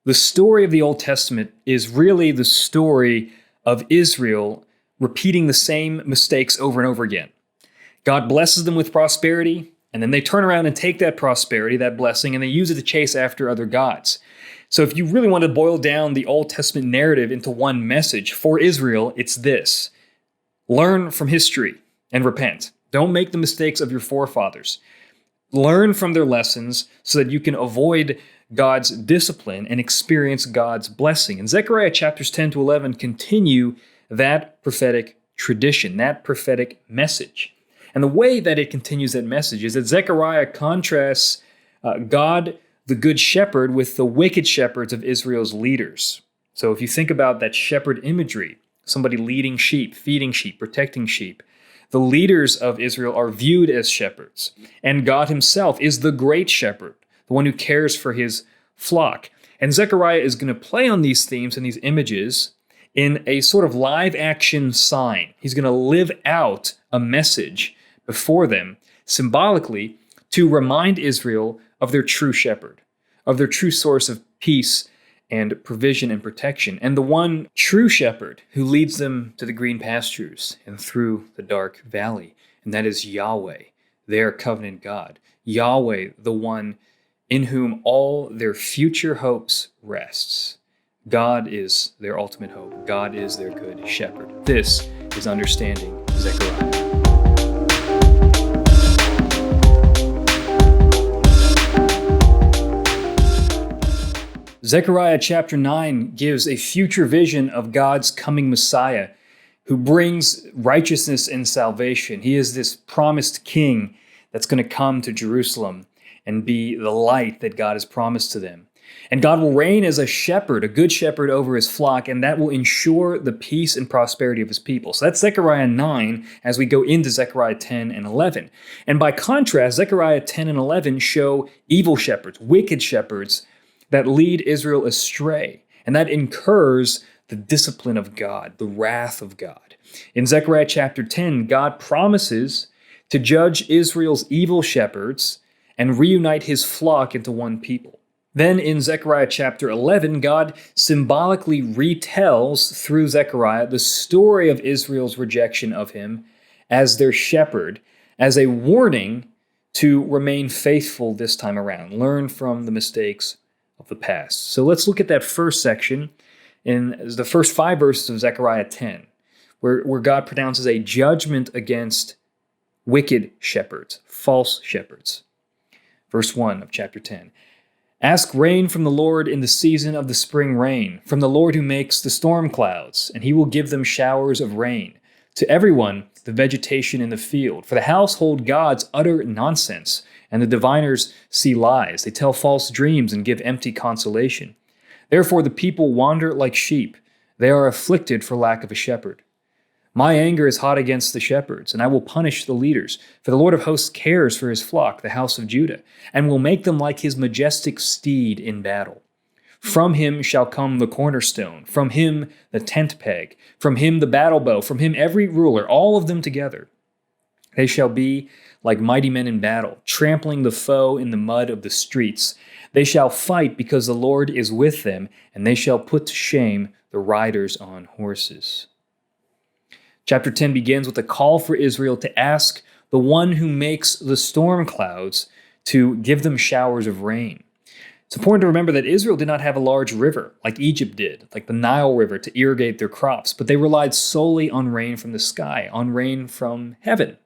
The story of the Old Testament is really the story of Israel repeating the same mistakes over and over again. God blesses them with prosperity, and then they turn around and take that prosperity, that blessing, and they use it to chase after other gods. So if you really want to boil down the Old Testament narrative into one message for Israel, it's this: learn from history and repent. Don't make the mistakes of your forefathers. Learn from their lessons so that you can avoid God's discipline and experience God's blessing. And Zechariah chapters 10 to 11 continue that prophetic tradition, that prophetic message. And the way that it continues that message is that Zechariah contrasts God, the good shepherd, with the wicked shepherds of Israel's leaders. So if you think about that shepherd imagery, somebody leading sheep, feeding sheep, protecting sheep, the leaders of Israel are viewed as shepherds. And God himself is the great shepherd, the one who cares for his flock. And Zechariah is going to play on these themes and these images in a sort of live action sign. He's going to live out a message before them, symbolically, to remind Israel of their true shepherd, of their true source of peace and provision and protection, and the one true shepherd who leads them to the green pastures and through the dark valley. And that is Yahweh, their covenant God. Yahweh, the one in whom all their future hopes rests. God is their ultimate hope. God is their good shepherd. This is Understanding Zechariah. Zechariah chapter 9 gives a future vision of God's coming Messiah who brings righteousness and salvation. He is this promised king that's going to come to Jerusalem and be the light that God has promised to them. And God will reign as a shepherd, a good shepherd over his flock, and that will ensure the peace and prosperity of his people. So that's Zechariah 9 as we go into Zechariah 10 and 11. And by contrast, Zechariah 10 and 11 show evil shepherds, wicked shepherds, that lead Israel astray, and that incurs the discipline of God, the wrath of God. In Zechariah chapter 10, God promises to judge Israel's evil shepherds and reunite his flock into one people. Then in Zechariah chapter 11, God symbolically retells through Zechariah the story of Israel's rejection of him as their shepherd, as a warning to remain faithful this time around, learn from the mistakes of the past. So let's look at that first section in the first 5 verses of Zechariah 10, where God pronounces a judgment against wicked shepherds, false shepherds. Verse 1 of chapter 10. Ask rain from the Lord in the season of the spring rain, from the Lord who makes the storm clouds, and he will give them showers of rain. To everyone, the vegetation in the field. For the household gods utter nonsense, and the diviners see lies. They tell false dreams and give empty consolation. Therefore the people wander like sheep. They are afflicted for lack of a shepherd. My anger is hot against the shepherds, and I will punish the leaders. For the Lord of hosts cares for his flock, the house of Judah, and will make them like his majestic steed in battle. From him shall come the cornerstone, from him the tent peg, from him the battle bow, from him every ruler, all of them together. They shall be like mighty men in battle, trampling the foe in the mud of the streets. They shall fight because the Lord is with them, and they shall put to shame the riders on horses. Chapter 10 begins with a call for Israel to ask the one who makes the storm clouds to give them showers of rain. It's important to remember that Israel did not have a large river like Egypt did, like the Nile River, to irrigate their crops, but they relied solely on rain from the sky, on rain from heaven.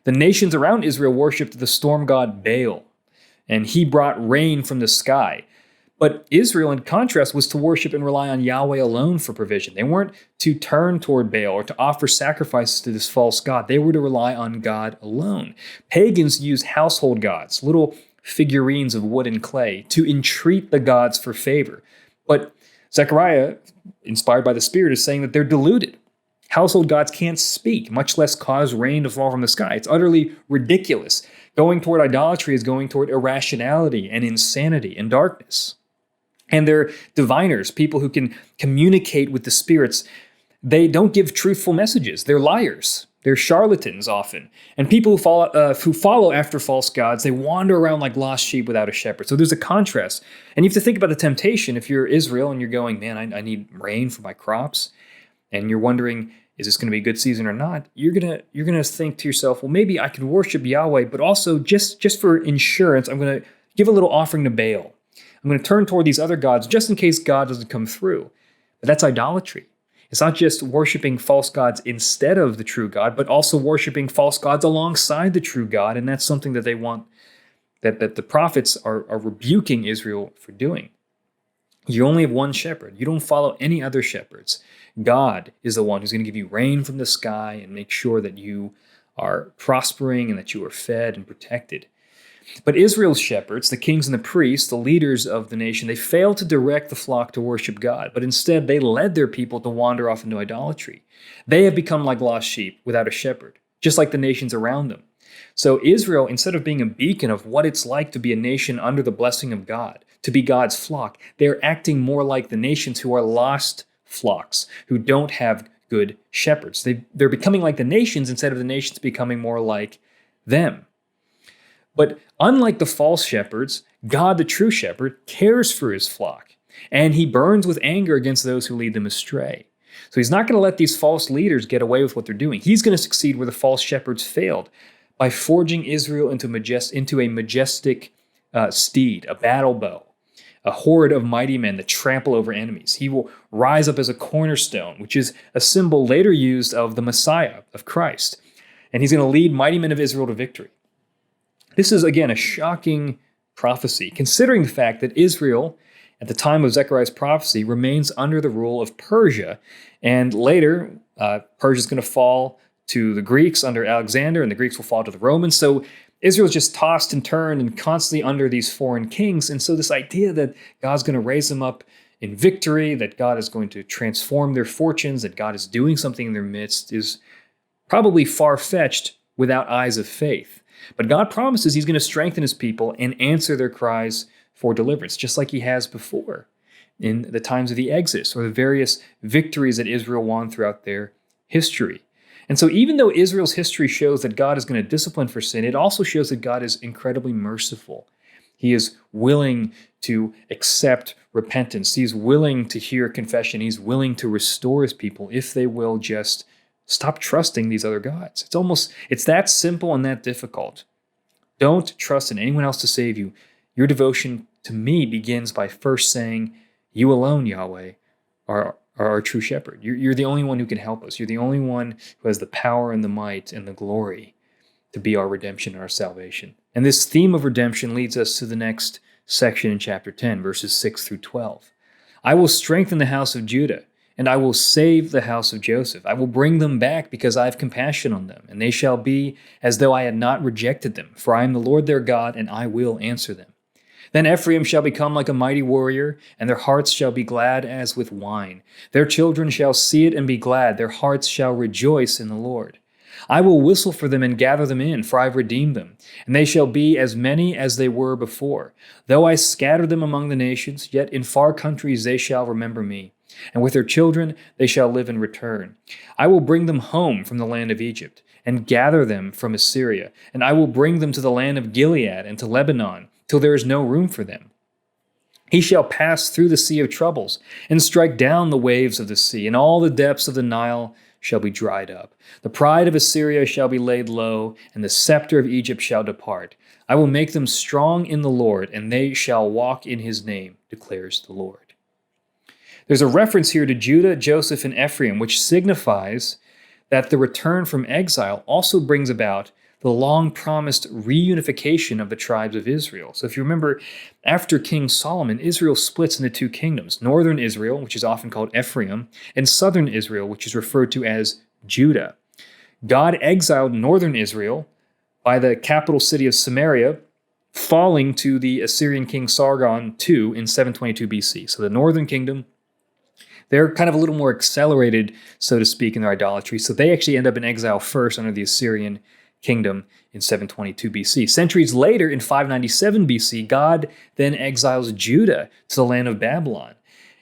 The nations around Israel worshipped the storm god Baal, and he brought rain from the sky. But Israel, in contrast, was to worship and rely on Yahweh alone for provision. They weren't to turn toward Baal or to offer sacrifices to this false god. They were to rely on God alone. Pagans used household gods, little figurines of wood and clay, to entreat the gods for favor. But Zechariah, inspired by the Spirit, is saying that they're deluded. Household gods can't speak, much less cause rain to fall from the sky. It's utterly ridiculous. Going toward idolatry is going toward irrationality and insanity and darkness. And they're diviners, people who can communicate with the spirits. They don't give truthful messages. They're liars. They're charlatans often. And people who follow after false gods, they wander around like lost sheep without a shepherd. So there's a contrast. And you have to think about the temptation. If you're Israel and you're going, man, I need rain for my crops, and you're wondering, is this going to be a good season or not? You're gonna think to yourself, well, maybe I can worship Yahweh, but also just for insurance, I'm going to give a little offering to Baal. I'm going to turn toward these other gods just in case God doesn't come through. But that's idolatry. It's not just worshiping false gods instead of the true God, but also worshiping false gods alongside the true God. And that's something that they want, that the prophets are rebuking Israel for doing. You only have one shepherd. You don't follow any other shepherds. God is the one who's going to give you rain from the sky and make sure that you are prospering and that you are fed and protected. But Israel's shepherds, the kings and the priests, the leaders of the nation, they failed to direct the flock to worship God, but instead they led their people to wander off into idolatry. They have become like lost sheep without a shepherd, just like the nations around them. So Israel, instead of being a beacon of what it's like to be a nation under the blessing of God, to be God's flock, they're acting more like the nations who are lost flocks, who don't have good shepherds. They're becoming like the nations instead of the nations becoming more like them. But unlike the false shepherds, God, the true shepherd, cares for his flock, and he burns with anger against those who lead them astray. So he's not going to let these false leaders get away with what they're doing. He's going to succeed where the false shepherds failed by forging Israel into a majestic steed, a battle bow, a horde of mighty men that trample over enemies. He will rise up as a cornerstone, which is a symbol later used of the Messiah, of Christ. And he's going to lead mighty men of Israel to victory. This is, again, a shocking prophecy, considering the fact that Israel, at the time of Zechariah's prophecy, remains under the rule of Persia. And later, Persia is going to fall to the Greeks under Alexander, and the Greeks will fall to the Romans. So Israel's just tossed and turned and constantly under these foreign kings. And so this idea that God's going to raise them up in victory, that God is going to transform their fortunes, that God is doing something in their midst is probably far-fetched without eyes of faith. But God promises he's going to strengthen his people and answer their cries for deliverance, just like he has before in the times of the Exodus or the various victories that Israel won throughout their history. And so even though Israel's history shows that God is going to discipline for sin, it also shows that God is incredibly merciful. He is willing to accept repentance. He's willing to hear confession. He's willing to restore his people if they will just stop trusting these other gods. It's that simple and that difficult. Don't trust in anyone else to save you. Your devotion to me begins by first saying, you alone, Yahweh, are our true shepherd. You're the only one who can help us. You're the only one who has the power and the might and the glory to be our redemption and our salvation. And this theme of redemption leads us to the next section in chapter 10, verses 6 through 12. I will strengthen the house of Judah, and I will save the house of Joseph. I will bring them back because I have compassion on them, and they shall be as though I had not rejected them. For I am the Lord their God, and I will answer them. Then Ephraim shall become like a mighty warrior, and their hearts shall be glad as with wine. Their children shall see it and be glad. Their hearts shall rejoice in the Lord. I will whistle for them and gather them in, for I have redeemed them, and they shall be as many as they were before. Though I scatter them among the nations, yet in far countries they shall remember me. And with their children they shall live and return. I will bring them home from the land of Egypt, and gather them from Assyria. And I will bring them to the land of Gilead and to Lebanon, till there is no room for them. He shall pass through the sea of troubles, and strike down the waves of the sea, and all the depths of the Nile shall be dried up. The pride of Assyria shall be laid low, and the scepter of Egypt shall depart. I will make them strong in the Lord, and they shall walk in his name, declares the Lord. There's a reference here to Judah, Joseph, and Ephraim, which signifies that the return from exile also brings about the long-promised reunification of the tribes of Israel. So if you remember, after King Solomon, Israel splits into two kingdoms, northern Israel, which is often called Ephraim, and southern Israel, which is referred to as Judah. God exiled northern Israel by the capital city of Samaria, falling to the Assyrian king Sargon II in 722 BC. So the northern kingdom, they're kind of a little more accelerated, so to speak, in their idolatry. So they actually end up in exile first under the Assyrian kingdom in 722 BC. Centuries later, in 597 BC, God then exiles Judah to the land of Babylon.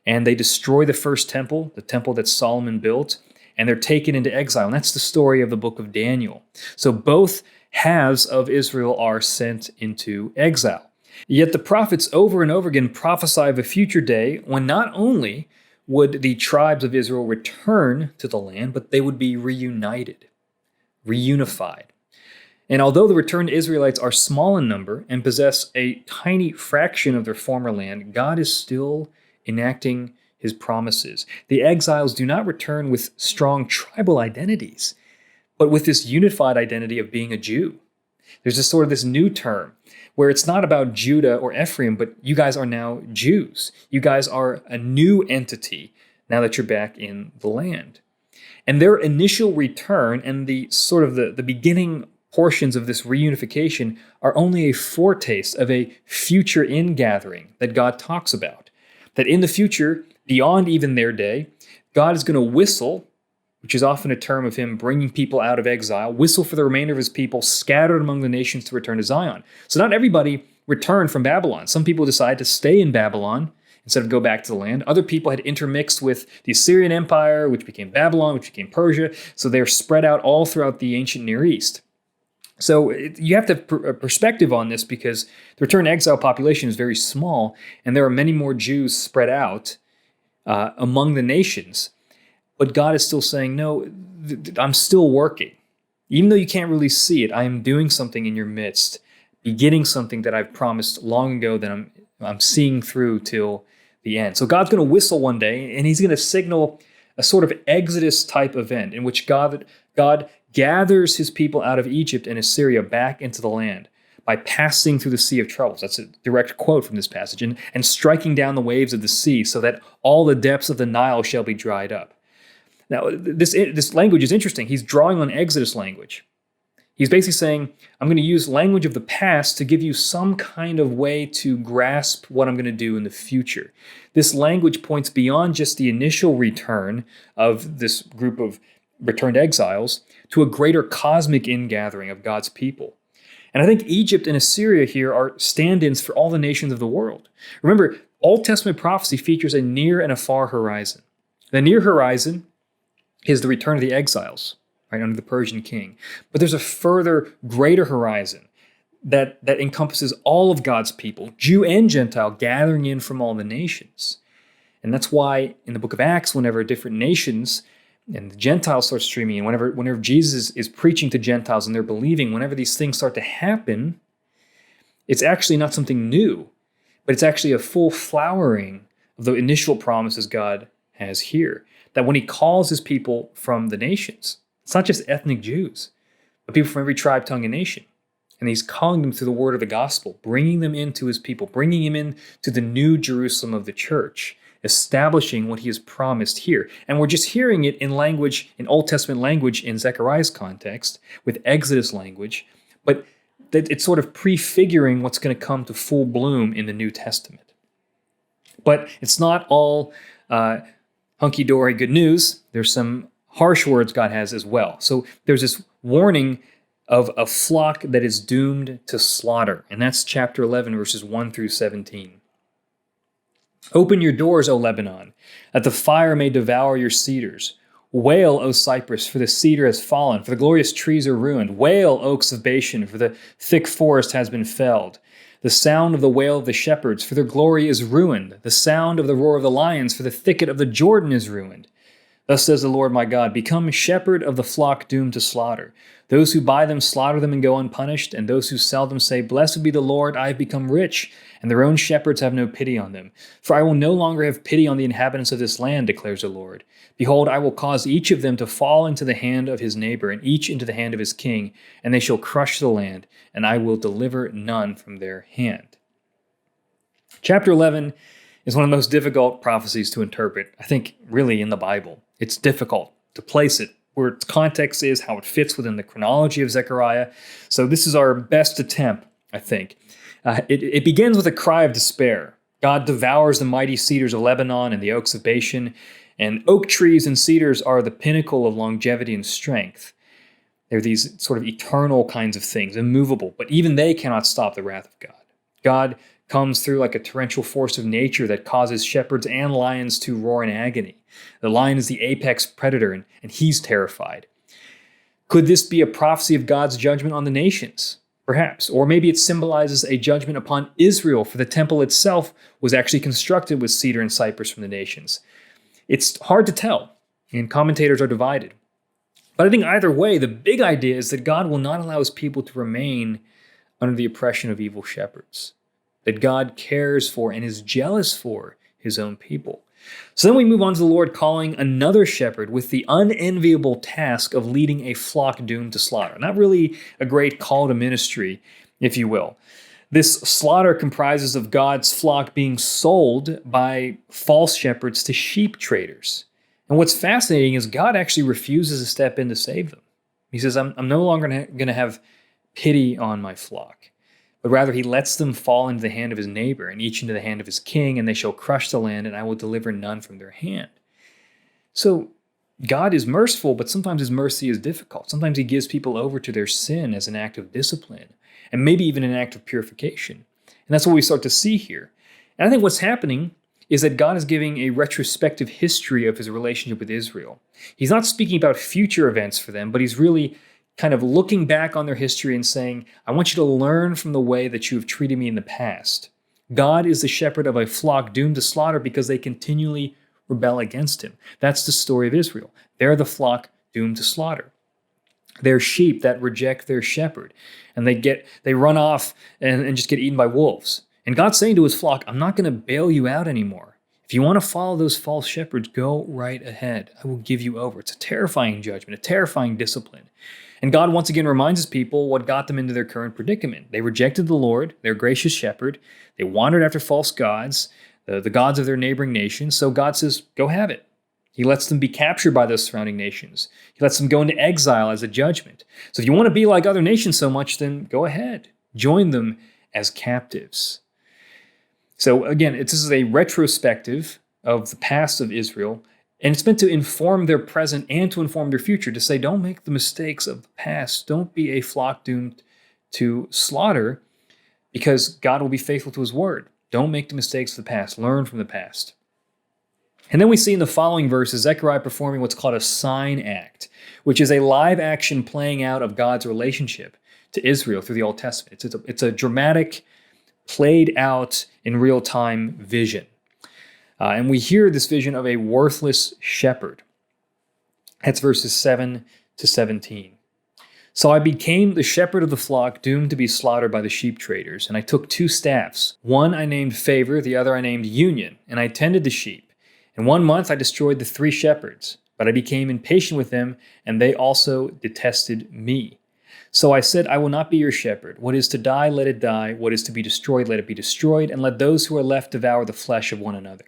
And they destroy the first temple, the temple that Solomon built. and they're taken into exile. And that's the story of the book of Daniel. So both halves of Israel are sent into exile. Yet the prophets over and over again prophesy of a future day when not only would the tribes of Israel return to the land, but they would be reunited, reunified. And although the returned Israelites are small in number and possess a tiny fraction of their former land, God is still enacting his promises. The exiles do not return with strong tribal identities, but with this unified identity of being a Jew. There's this new term where it's not about Judah or Ephraim, but you guys are now Jews. You guys are a new entity now that you're back in the land. And their initial return and the beginning portions of this reunification are only a foretaste of a future ingathering that God talks about. That in the future, beyond even their day, God is going to whistle, which is often a term of him bringing people out of exile, whistle for the remainder of his people scattered among the nations to return to Zion. So not everybody returned from Babylon. Some people decided to stay in Babylon instead of go back to the land. Other people had intermixed with the Assyrian Empire, which became Babylon, which became Persia. So they're spread out all throughout the ancient Near East. So you have to have a perspective on this because the return exile population is very small, and there are many more Jews spread out among the nations. But God is still saying, no, I'm still working. Even though you can't really see it, I am doing something in your midst, beginning something that I've promised long ago that I'm seeing through till the end. So God's going to whistle one day, and he's going to signal a sort of Exodus type event in which God gathers his people out of Egypt and Assyria back into the land by passing through the Sea of Troubles. That's a direct quote from this passage. And striking down the waves of the sea so that all the depths of the Nile shall be dried up. Now, this language is interesting. He's drawing on Exodus language. He's basically saying, I'm going to use language of the past to give you some kind of way to grasp what I'm going to do in the future. This language points beyond just the initial return of this group of returned exiles to a greater cosmic ingathering of God's people. And I think Egypt and Assyria here are stand-ins for all the nations of the world. Remember, Old Testament prophecy features a near and a far horizon. The near horizon is the return of the exiles, right, under the Persian king. But there's a further, greater horizon that encompasses all of God's people, Jew and Gentile, gathering in from all the nations. And that's why in the book of Acts, whenever different nations and the Gentiles start streaming in, whenever Jesus is preaching to Gentiles and they're believing, whenever these things start to happen, it's actually not something new, but it's actually a full flowering of the initial promises God has here. That when he calls his people from the nations, it's not just ethnic Jews, but people from every tribe, tongue, and nation. And he's calling them through the word of the gospel, bringing them into his people, bringing him into the new Jerusalem of the church, establishing what he has promised here. And we're just hearing it in language, in Old Testament language in Zechariah's context, with Exodus language, but that it's sort of prefiguring what's going to come to full bloom in the New Testament. But it's not all hunky-dory good news. There's some harsh words God has as well. So there's this warning of a flock that is doomed to slaughter. And that's chapter 11, verses 1 through 17. Open your doors, O Lebanon, that the fire may devour your cedars. Wail, O Cypress, for the cedar has fallen, for the glorious trees are ruined. Wail, oaks of Bashan, for the thick forest has been felled. The sound of the wail of the shepherds, for their glory is ruined. The sound of the roar of the lions, for the thicket of the Jordan is ruined. Thus says the Lord my God, become shepherd of the flock doomed to slaughter. Those who buy them slaughter them and go unpunished, and those who sell them say, Blessed be the Lord, I have become rich, and their own shepherds have no pity on them. For I will no longer have pity on the inhabitants of this land, declares the Lord. Behold, I will cause each of them to fall into the hand of his neighbor, and each into the hand of his king, and they shall crush the land, and I will deliver none from their hand. Chapter 11 is one of the most difficult prophecies to interpret, I think, really in the Bible. It's difficult to place it where its context is, how it fits within the chronology of Zechariah. So this is our best attempt, I think. It begins with a cry of despair. God devours the mighty cedars of Lebanon and the oaks of Bashan, and oak trees and cedars are the pinnacle of longevity and strength. They're these sort of eternal kinds of things, immovable, but even they cannot stop the wrath of God. God comes through like a torrential force of nature that causes shepherds and lions to roar in agony. The lion is the apex predator, and he's terrified. Could this be a prophecy of God's judgment on the nations? Perhaps. Or maybe it symbolizes a judgment upon Israel, for the temple itself was actually constructed with cedar and cypress from the nations. It's hard to tell, and commentators are divided. But I think either way, the big idea is that God will not allow his people to remain under the oppression of evil shepherds, that God cares for and is jealous for his own people. So then we move on to the Lord calling another shepherd with the unenviable task of leading a flock doomed to slaughter. Not really a great call to ministry, if you will. This slaughter comprises of God's flock being sold by false shepherds to sheep traders. And what's fascinating is God actually refuses to step in to save them. He says, I'm no longer going to have pity on my flock, but rather he lets them fall into the hand of his neighbor and each into the hand of his king, and they shall crush the land, and I will deliver none from their hand. So God is merciful, but sometimes his mercy is difficult. Sometimes he gives people over to their sin as an act of discipline, and maybe even an act of purification. And that's what we start to see here. And I think what's happening is that God is giving a retrospective history of his relationship with Israel. He's not speaking about future events for them, but he's really kind of looking back on their history and saying, I want you to learn from the way that you have treated me in the past. God is the shepherd of a flock doomed to slaughter because they continually rebel against him. That's the story of Israel. They're the flock doomed to slaughter. They're sheep that reject their shepherd, and they run off and just get eaten by wolves. And God's saying to his flock, I'm not going to bail you out anymore. If you want to follow those false shepherds, go right ahead. I will give you over. It's a terrifying judgment, a terrifying discipline. And God once again reminds his people what got them into their current predicament. They rejected the Lord, their gracious shepherd. They wandered after false gods, the gods of their neighboring nations. So God says, go have it. He lets them be captured by those surrounding nations. He lets them go into exile as a judgment. So if you want to be like other nations so much, then go ahead. Join them as captives. So again, this is a retrospective of the past of Israel, and it's meant to inform their present and to inform their future, to say, don't make the mistakes of the past. Don't be a flock doomed to slaughter, because God will be faithful to his word. Don't make the mistakes of the past. Learn from the past. And then we see in the following verses, Zechariah performing what's called a sign act, which is a live action playing out of God's relationship to Israel through the Old Testament. It's a dramatic, played out in real time vision. And we hear this vision of a worthless shepherd. That's verses 7 to 17. So I became the shepherd of the flock, doomed to be slaughtered by the sheep traders. And I took 2 staffs. One I named Favor, the other I named Union, and I tended the sheep. In 1 month I destroyed the 3 shepherds, but I became impatient with them, and they also detested me. So I said, I will not be your shepherd. What is to die, let it die. What is to be destroyed, let it be destroyed. And let those who are left devour the flesh of one another.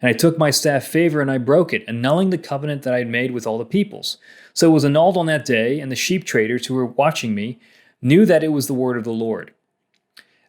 And I took my staff Favor, and I broke it, annulling the covenant that I had made with all the peoples. So it was annulled on that day, and the sheep traders who were watching me knew that it was the word of the Lord.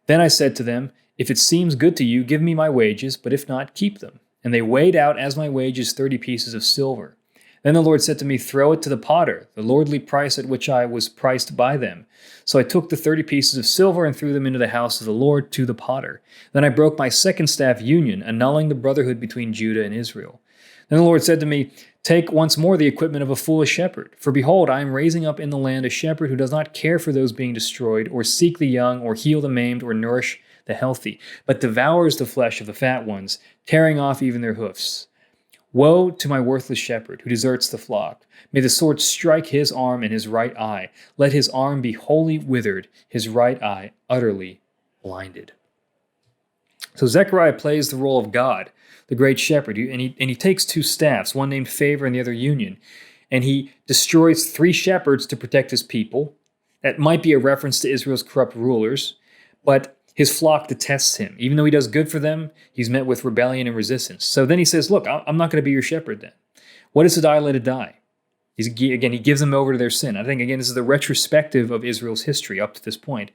Then I said to them, if it seems good to you, give me my wages, but if not, keep them. And they weighed out as my wages 30 pieces of silver. Then the Lord said to me, throw it to the potter, the lordly price at which I was priced by them. So I took the 30 pieces of silver and threw them into the house of the Lord to the potter. Then I broke my second staff Union, annulling the brotherhood between Judah and Israel. Then the Lord said to me, take once more the equipment of a foolish shepherd. For behold, I am raising up in the land a shepherd who does not care for those being destroyed, or seek the young, or heal the maimed, or nourish the healthy, but devours the flesh of the fat ones, tearing off even their hoofs. Woe to my worthless shepherd who deserts the flock. May the sword strike his arm and his right eye. Let his arm be wholly withered, his right eye utterly blinded. So Zechariah plays the role of God, the great shepherd, and he takes 2 staffs, one named Favor and the other Union, and he destroys 3 shepherds to protect his people. That might be a reference to Israel's corrupt rulers, but his flock detests him. Even though he does good for them, he's met with rebellion and resistance. So then he says, look, I'm not going to be your shepherd then. What is to die, let it die. He gives them over to their sin. I think, again, this is the retrospective of Israel's history up to this point.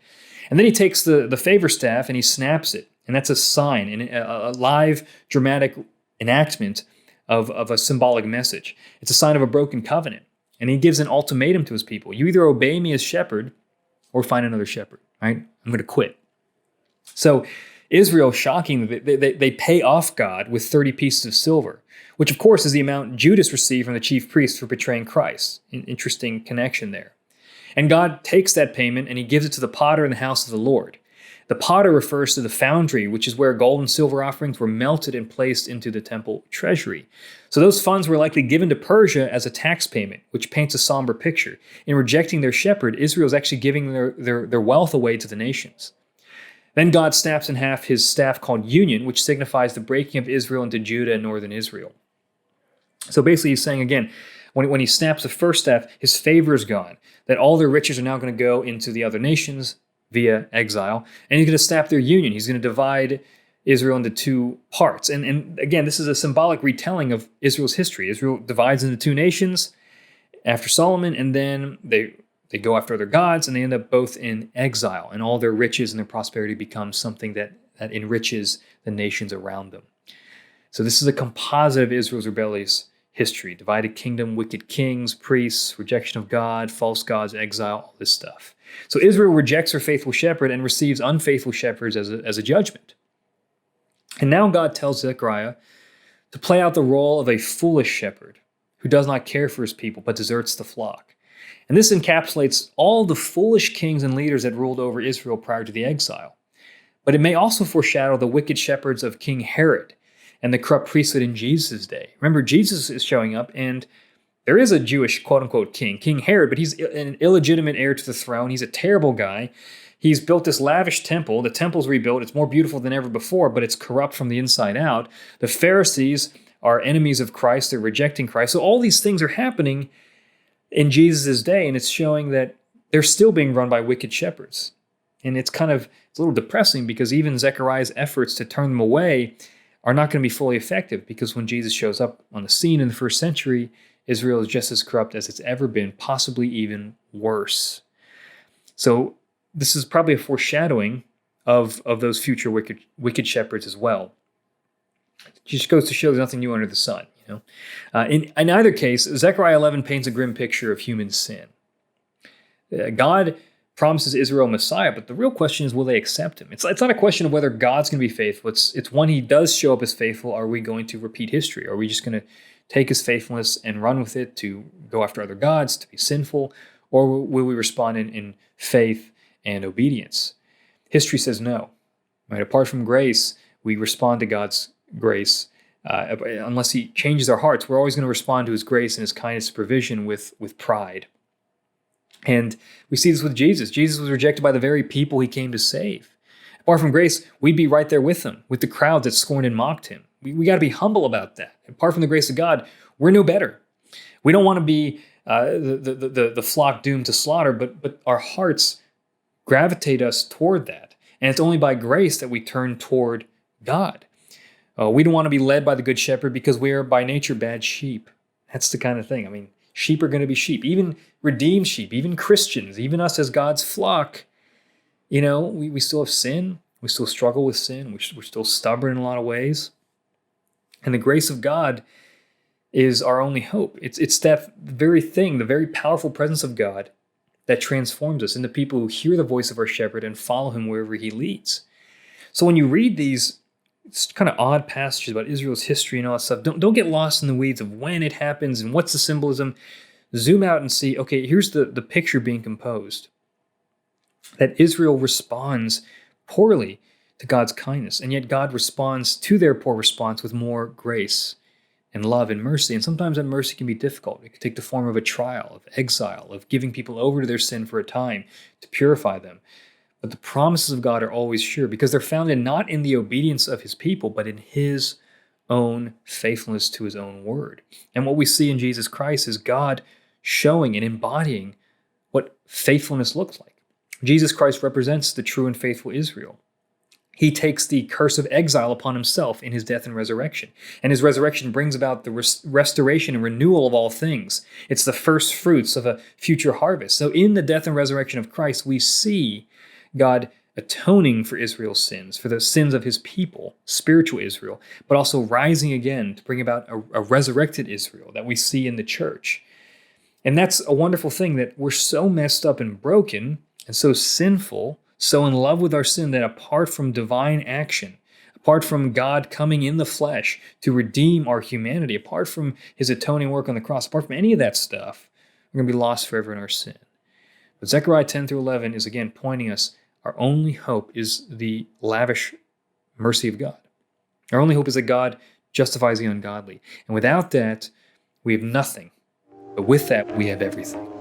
And then he takes the Favor staff and he snaps it. And that's a sign, a live, dramatic enactment of a symbolic message. It's a sign of a broken covenant. And he gives an ultimatum to his people. You either obey me as shepherd or find another shepherd, right? I'm going to quit. So Israel, shockingly, they pay off God with 30 pieces of silver, which of course is the amount Judas received from the chief priest for betraying Christ. An interesting connection there. And God takes that payment and he gives it to the potter in the house of the Lord. The potter refers to the foundry, which is where gold and silver offerings were melted and placed into the temple treasury. So those funds were likely given to Persia as a tax payment, which paints a somber picture. In rejecting their shepherd, Israel is actually giving their wealth away to the nations. Then God snaps in half his staff called Union, which signifies the breaking of Israel into Judah and northern Israel. So basically he's saying again, when he snaps the first staff, his favor is gone, that all their riches are now going to go into the other nations via exile, and he's going to snap their union. He's going to divide Israel into two parts. And again, this is a symbolic retelling of Israel's history. Israel divides into two nations after Solomon, and then they go after other gods, and they end up both in exile, and all their riches and their prosperity becomes something that enriches the nations around them. So this is a composite of Israel's rebellious history: divided kingdom, wicked kings, priests, rejection of God, false gods, exile, all this stuff. So Israel rejects her faithful shepherd and receives unfaithful shepherds as a judgment. And now God tells Zechariah to play out the role of a foolish shepherd who does not care for his people but deserts the flock. And this encapsulates all the foolish kings and leaders that ruled over Israel prior to the exile. But it may also foreshadow the wicked shepherds of King Herod and the corrupt priesthood in Jesus' day. Remember, Jesus is showing up, and there is a Jewish quote-unquote king, King Herod, but he's an illegitimate heir to the throne. He's a terrible guy. He's built this lavish temple. The temple's rebuilt. It's more beautiful than ever before, but it's corrupt from the inside out. The Pharisees are enemies of Christ. They're rejecting Christ. So all these things are happening in Jesus' day, and it's showing that they're still being run by wicked shepherds. And it's a little depressing, because even Zechariah's efforts to turn them away are not going to be fully effective, because when Jesus shows up on the scene in the first century, Israel is just as corrupt as it's ever been, possibly even worse. So this is probably a foreshadowing of those future wicked shepherds as well. It just goes to show there's nothing new under the sun. In either case, Zechariah 11 paints a grim picture of human sin. God promises Israel a Messiah, but the real question is, will they accept him? It's not a question of whether God's going to be faithful. It's when he does show up as faithful, are we going to repeat history? Are we just going to take his faithfulness and run with it, to go after other gods, to be sinful? Or will we respond in faith and obedience? History says no. Right? Apart from grace, we respond to God's grace. Unless he changes our hearts, we're always going to respond to his grace and his kindness and provision with pride. And we see this with Jesus. Jesus was rejected by the very people he came to save. Apart from grace, we'd be right there with him, with the crowd that scorned and mocked him. We got to be humble about that. Apart from the grace of God, we're no better. We don't want to be the flock doomed to slaughter, but our hearts gravitate us toward that. And it's only by grace that we turn toward God. We don't want to be led by the good shepherd, because we are by nature bad sheep. That's the kind of thing. I mean, sheep are going to be sheep, even redeemed sheep, even Christians, even us as God's flock. We still have sin. We still struggle with sin. We're still stubborn in a lot of ways. And the grace of God is our only hope. It's that very thing, the very powerful presence of God, that transforms us into people who hear the voice of our shepherd and follow him wherever he leads. So when you read these kind of odd passages about Israel's history and all that stuff, don't get lost in the weeds of when it happens and what's the symbolism. Zoom out and see, okay, here's the picture being composed. That Israel responds poorly to God's kindness, and yet God responds to their poor response with more grace and love and mercy. And sometimes that mercy can be difficult. It can take the form of a trial, of exile, of giving people over to their sin for a time to purify them. But the promises of God are always sure, because they're founded not in the obedience of his people, but in his own faithfulness to his own word. And what we see in Jesus Christ is God showing and embodying what faithfulness looks like. Jesus Christ represents the true and faithful Israel. He takes the curse of exile upon himself in his death and resurrection. And his resurrection brings about the restoration and renewal of all things. It's the first fruits of a future harvest. So in the death and resurrection of Christ, we see God atoning for Israel's sins, for the sins of his people, spiritual Israel, but also rising again to bring about a resurrected Israel that we see in the church. And that's a wonderful thing, that we're so messed up and broken and so sinful so in love with our sin that apart from divine action, apart from God coming in the flesh to redeem our humanity, apart from his atoning work on the cross, apart from any of that stuff, we're going to be lost forever in our sin. But Zechariah 10 through 11 is again pointing us our only hope is the lavish mercy of God. Our only hope is that God justifies the ungodly. And without that, we have nothing. But with that, we have everything.